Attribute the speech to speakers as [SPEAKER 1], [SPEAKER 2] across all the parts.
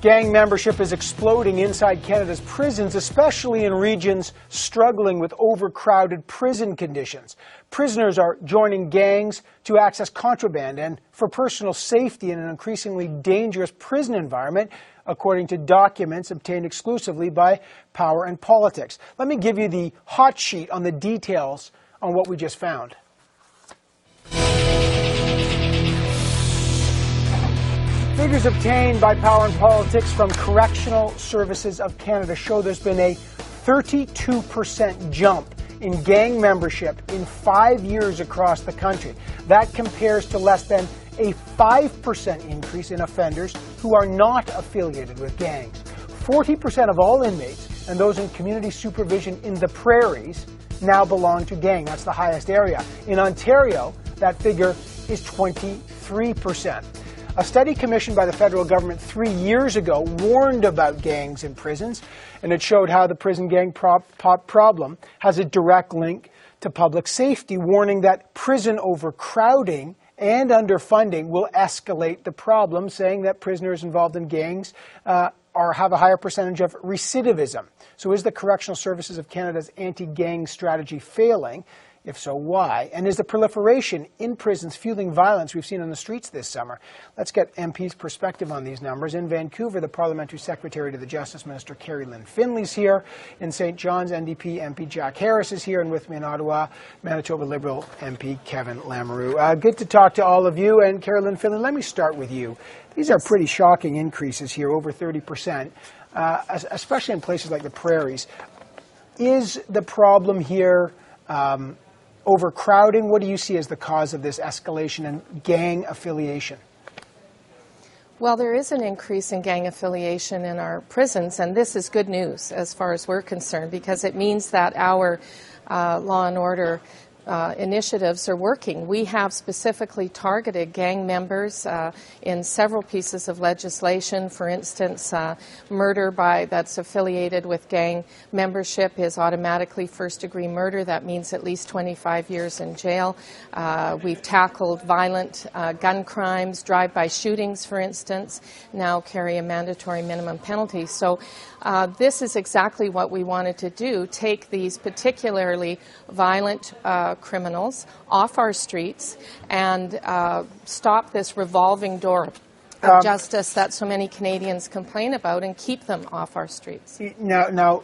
[SPEAKER 1] Gang membership is exploding inside Canada's prisons, especially in regions struggling with overcrowded prison conditions. Prisoners are joining gangs to access contraband and for personal safety in an increasingly dangerous prison environment, according to documents obtained exclusively by Power and Politics. Let me give you the hot sheet on the details on what we just found. Figures obtained by Power and Politics from Correctional Services of Canada show there's been a 32% jump in gang membership in 5 years across the country. That compares to less than a 5% increase in offenders who are not affiliated with gangs. 40% of all inmates and those in community supervision in the prairies now belong to gang. That's the highest area. In Ontario, that figure is 23%. A study commissioned by the federal government 3 years ago warned about gangs in prisons, and it showed how the prison gang problem has a direct link to public safety, warning that prison overcrowding and underfunding will escalate the problem, saying that prisoners involved in gangs have a higher percentage of recidivism. So is the Correctional Services of Canada's anti-gang strategy failing? If so, why? And is the proliferation in prisons fueling violence we've seen on the streets this summer? Let's get MP's perspective on these numbers. In Vancouver, the Parliamentary Secretary to the Justice Minister, Carrie Lynn Finley's here. In St. John's, NDP MP Jack Harris is here. And with me in Ottawa, Manitoba Liberal MP Kevin Lamoureux. Good to talk to all of you. And Carrie Lynn Finley, let me start with you. These are pretty shocking increases here, over 30%, especially in places like the prairies. Is the problem here overcrowding? What do you see as the cause of this escalation in gang affiliation?
[SPEAKER 2] Well, there is an increase in gang affiliation in our prisons, and this is good news as far as we're concerned, because it means that our law and order initiatives are working. We have specifically targeted gang members in several pieces of legislation. For instance, murder that's affiliated with gang membership is automatically first-degree murder. That means at least 25 years in jail. We've tackled violent gun crimes, drive-by shootings, for instance, now carry a mandatory minimum penalty. So this is exactly what we wanted to do, take these particularly violent criminals off our streets and stop this revolving door of justice that so many Canadians complain about and keep them off our streets.
[SPEAKER 1] Now,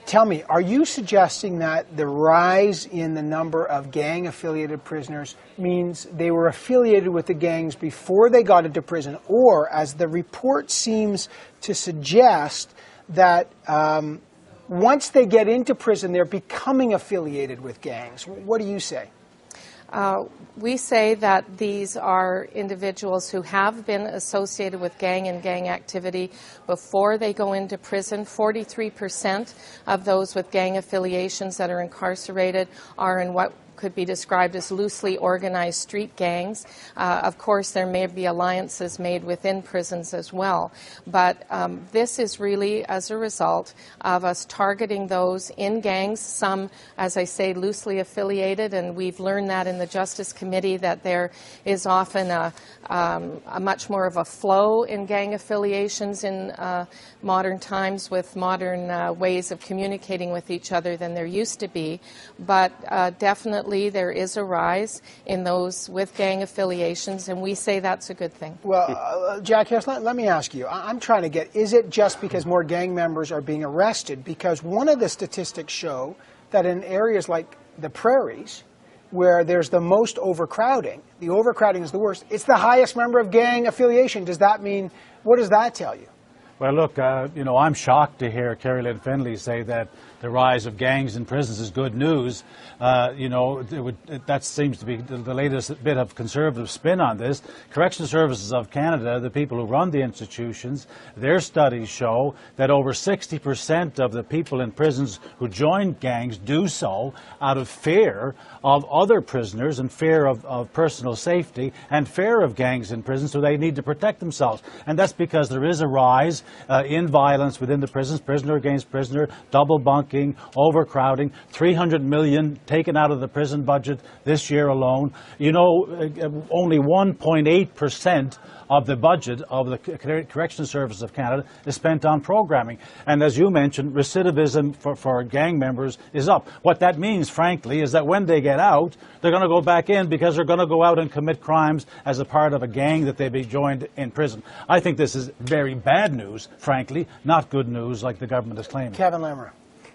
[SPEAKER 1] tell me, are you suggesting that the rise in the number of gang-affiliated prisoners means they were affiliated with the gangs before they got into prison, or, as the report seems to suggest, that once they get into prison, they're becoming affiliated with gangs? What do you say?
[SPEAKER 2] We say that these are individuals who have been associated with gang and gang activity before they go into prison. 43% of those with gang affiliations that are incarcerated are in what could be described as loosely organized street gangs. Of course, there may be alliances made within prisons as well. But this is really as a result of us targeting those in gangs, some, as I say, loosely affiliated, and we've learned that in the Justice Committee that there is often a much more of a flow in gang affiliations in modern times with modern ways of communicating with each other than there used to be. But definitely there is a rise in those with gang affiliations, and we say that's a good thing.
[SPEAKER 1] Well, Jack Harris, let me ask you. I'm trying to get, is it just because more gang members are being arrested? Because one of the statistics show that in areas like the prairies, where there's the most overcrowding, the overcrowding is the worst, it's the highest number of gang affiliation. Does that mean, what does that tell you?
[SPEAKER 3] Well, look, I'm shocked to hear Carrie Lynn Finley say that the rise of gangs in prisons is good news. That seems to be the latest bit of conservative spin on this. Correctional Services of Canada, the people who run the institutions, their studies show that over 60% of the people in prisons who join gangs do so out of fear of other prisoners and fear of personal safety and fear of gangs in prison, so they need to protect themselves. And that's because there is a rise in violence within the prisons, prisoner against prisoner, double bunking, bunking, overcrowding, $300 million taken out of the prison budget this year alone. You know, only 1.8% of the budget of the Correctional Service of Canada is spent on programming. And as you mentioned, recidivism for gang members is up. What that means, frankly, is that when they get out, they're going to go back in because they're going to go out and commit crimes as a part of a gang that they be joined in prison. I think this is very bad news, frankly, not good news like the government is claiming.
[SPEAKER 1] Kevin Lemmer.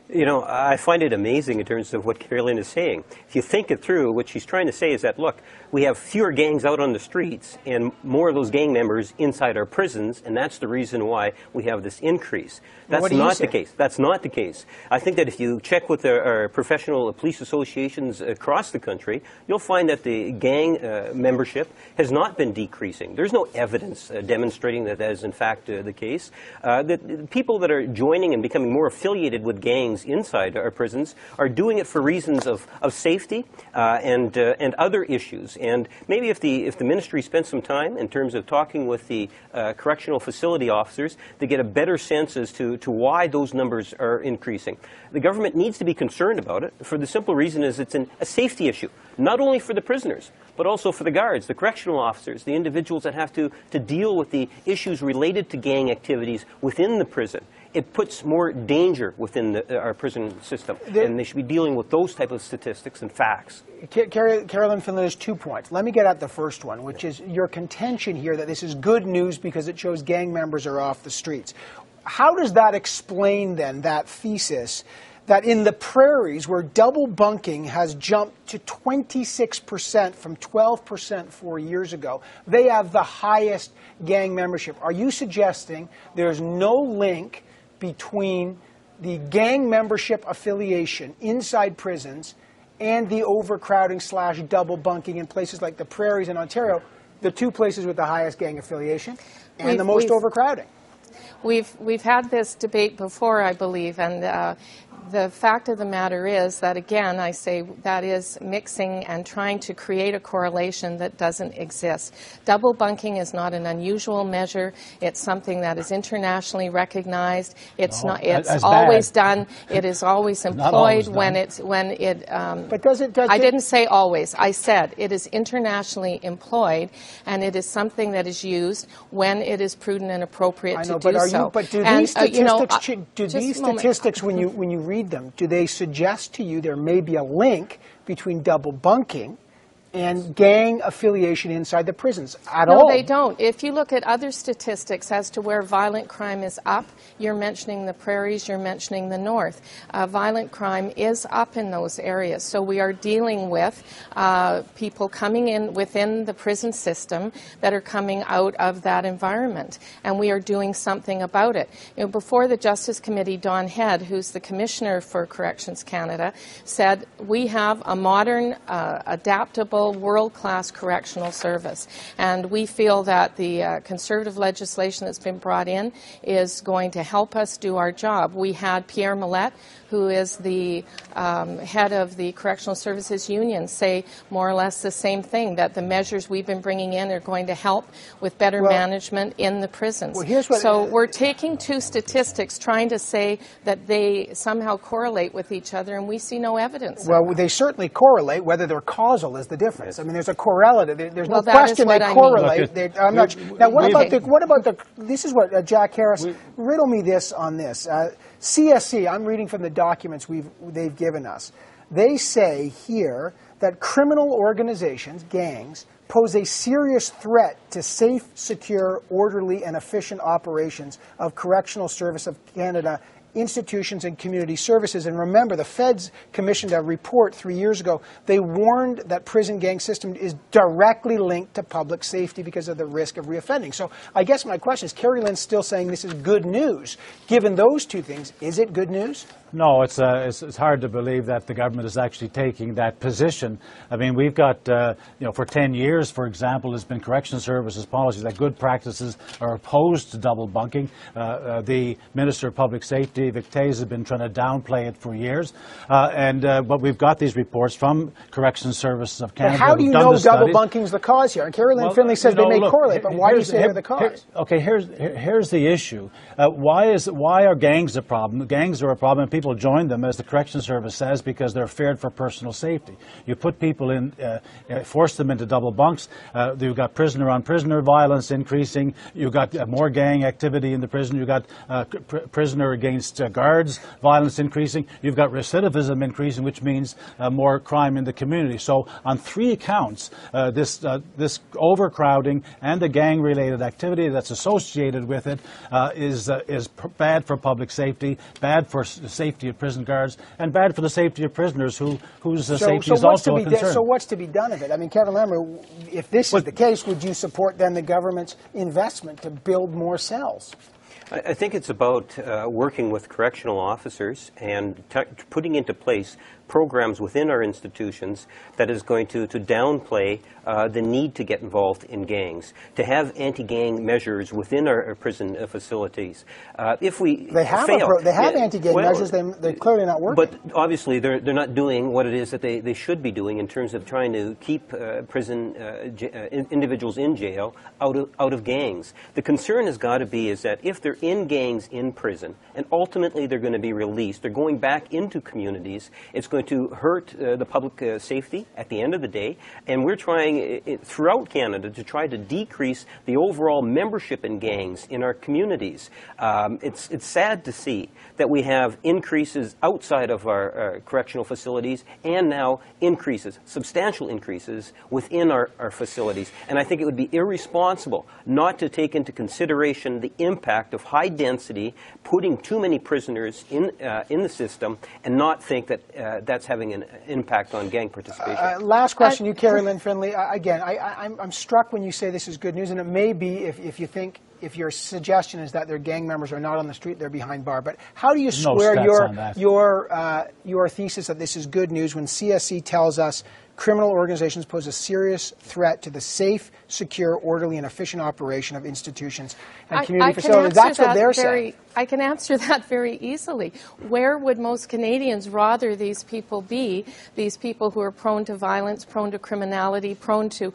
[SPEAKER 4] You know, I find it amazing in terms of what Carolyn is saying. If you think it through, what she's trying to say is that, look, we have fewer gangs out on the streets and more of those gang members inside our prisons, and that's the reason why we have this increase. That's not the case. That's not the case. I think that if you check with our professional police associations across the country, you'll find that the gang membership has not been decreasing. There's no evidence demonstrating that that is in fact the case. The people that are joining and becoming more affiliated with gangs inside our prisons are doing it for reasons of safety and other issues. And maybe if the ministry spent some time in terms of talking with the correctional facility officers to get a better sense as to why those numbers are increasing. The government needs to be concerned about it for the simple reason is it's a safety issue, not only for the prisoners, but also for the guards, the correctional officers, the individuals that have to deal with the issues related to gang activities within the prison. It puts more danger within our prison system, and they should be dealing with those type of statistics and facts.
[SPEAKER 1] Carolyn Finlay, there's 2 points. Let me get at the first one, which is your contention here that this is good news because it shows gang members are off the streets. How does that explain, then, that thesis that in the prairies, where double bunking has jumped to 26% from 12% 4 years ago, they have the highest gang membership? Are you suggesting there's no link between the gang membership affiliation inside prisons and the overcrowding / double bunking in places like the prairies in Ontario, the 2 places with the highest gang affiliation and the most overcrowding?
[SPEAKER 2] We've had this debate before, I believe, and the fact of the matter is that, again, I say that is mixing and trying to create a correlation that doesn't exist. Double bunking is not an unusual measure. It's something that is internationally recognized. It's not. It's always done. It is always employed when it.
[SPEAKER 1] But does it?
[SPEAKER 2] I didn't say always. I said it is internationally employed, and it is something that is used when it is prudent and appropriate to do so.
[SPEAKER 1] But do these statistics, when you read them, do they suggest to you there may be a link between double bunking and gang affiliation inside the prisons at all?
[SPEAKER 2] No, they don't. If you look at other statistics as to where violent crime is up, you're mentioning the prairies, you're mentioning the north. Violent crime is up in those areas. So we are dealing with people coming in within the prison system that are coming out of that environment. And we are doing something about it. You know, before the Justice Committee, Don Head, who's the Commissioner for Corrections Canada, said we have a modern, adaptable, world-class correctional service. And we feel that the conservative legislation that's been brought in is going to help us do our job. We had Pierre Millette, who is the head of the Correctional Services Union, say more or less the same thing, that the measures we've been bringing in are going to help with better management in the prisons. So we're taking 2 statistics, trying to say that they somehow correlate with each other, and we see no evidence.
[SPEAKER 1] Well, they certainly correlate. Whether they're causal is the difference. I mean, there's a correlative. There's no question they correlate. Now, what about the? This is what Jack Harris. Riddle me this on this. CSC, I'm reading from the documents they've given us. They say here that criminal organizations, gangs, pose a serious threat to safe, secure, orderly, and efficient operations of Correctional Service of Canada institutions and community services. And remember, the Feds commissioned a report 3 years ago. They warned that prison gang system is directly linked to public safety because of the risk of reoffending. So I guess my question is, Carrie Lynn's still saying this is good news. Given those 2 things, is it good news?
[SPEAKER 3] No, it's hard to believe that the government is actually taking that position. I mean, we've got, for 10 years, for example, there's been correction services policies that good practices are opposed to double bunking. The Minister of Public Safety Vic Tays has been trying to downplay it for years, but we've got these reports from Corrections Services of Canada.
[SPEAKER 1] But how do you know double bunking is the cause here? And Carrie Lynn Finley says they may correlate, but why do you say they're the cause?
[SPEAKER 3] Okay, here's the issue. Why are gangs a problem? Gangs are a problem, and people join them, as the Corrections Service says, because they're feared for personal safety. You put people in, force them into double bunks. You've got prisoner-on-prisoner violence increasing. You've got more gang activity in the prison. You've got prisoner against guards violence increasing. You've got recidivism increasing, which means more crime in the community. So on 3 accounts, this overcrowding and the gang-related activity that's associated with it is bad for public safety, bad for the safety of prison guards, and bad for the safety of prisoners whose safety is also a concern.
[SPEAKER 1] So what's to be done of it? I mean, Kevin Lammer, if this is the case, would you support then the government's investment to build more cells?
[SPEAKER 4] I think it's about working with correctional officers and putting into place programs within our institutions that is going to downplay the need to get involved in gangs, to have anti-gang measures within our prison facilities. If we
[SPEAKER 1] they have anti-gang measures, they're clearly not working.
[SPEAKER 4] But obviously they're not doing what it is that they should be doing in terms of trying to keep individuals in jail out of gangs. The concern has got to be is that if they're in gangs in prison and ultimately they're going to be released, they're going back into communities, it's going to hurt the public safety at the end of the day. And we're trying throughout Canada to try to decrease the overall membership in gangs in our communities. It's sad to see that we have increases outside of our correctional facilities and now substantial increases within our facilities. And I think it would be irresponsible not to take into consideration the impact of high density, putting too many prisoners in the system, and not think that that's having an impact on gang participation.
[SPEAKER 1] Last question, you, Carrie Lynn Finley. Again, I'm struck when you say this is good news, and it may be if your suggestion is that their gang members are not on the street, they're behind bar. But how do you square your thesis that this is good news when CSC tells us criminal organizations pose a serious threat to the safe, secure, orderly, and efficient operation of institutions and community facilities? That's what they're saying.
[SPEAKER 2] I can answer that very easily. Where would most Canadians rather these people be, these people who are prone to violence, prone to criminality, prone to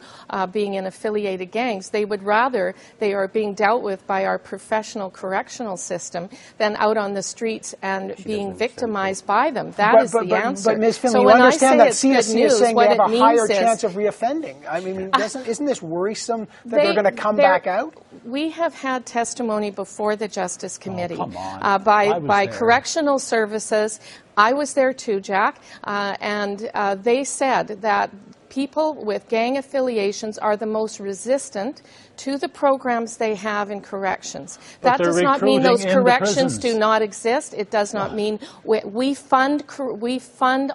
[SPEAKER 2] being in affiliated gangs? They would rather they are being dealt with by our professional correctional system than out on the streets and being victimized by them. That is the answer.
[SPEAKER 1] But Ms. Finley, you understand that CSC is saying they have a higher chance of reoffending. I mean, isn't this worrisome that they're going to come back out?
[SPEAKER 2] We have had testimony before the Justice Committee by correctional services. I was there too, Jack, and they said that people with gang affiliations are the most resistant to the programs they have in corrections. That does not mean those corrections do not exist. It does not mean we fund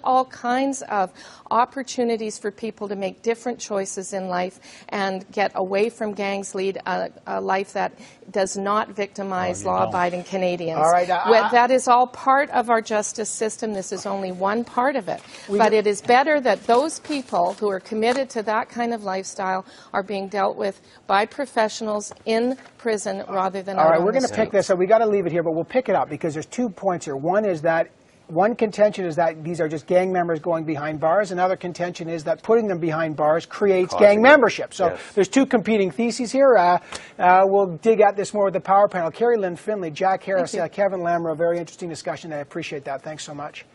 [SPEAKER 2] all kinds of opportunities for people to make different choices in life and get away from gangs, lead a life that does not victimize law-abiding Canadians.
[SPEAKER 1] All right,
[SPEAKER 2] that is all part of our justice system. This is only one part of it. But it is better that those people who are committed to that kind of lifestyle are being dealt with by professionals in prison rather than out on the street.
[SPEAKER 1] All right, we're going to pick this up. We've got to leave it here, but we'll pick it up because there's 2 points here. One contention is that these are just gang members going behind bars. Another contention is that putting them behind bars creates gang membership. So there's 2 competing theses here. We'll dig at this more with the power panel. Carrie Lynn Finley, Jack Harris, Kevin Lammer, a very interesting discussion. I appreciate that. Thanks so much.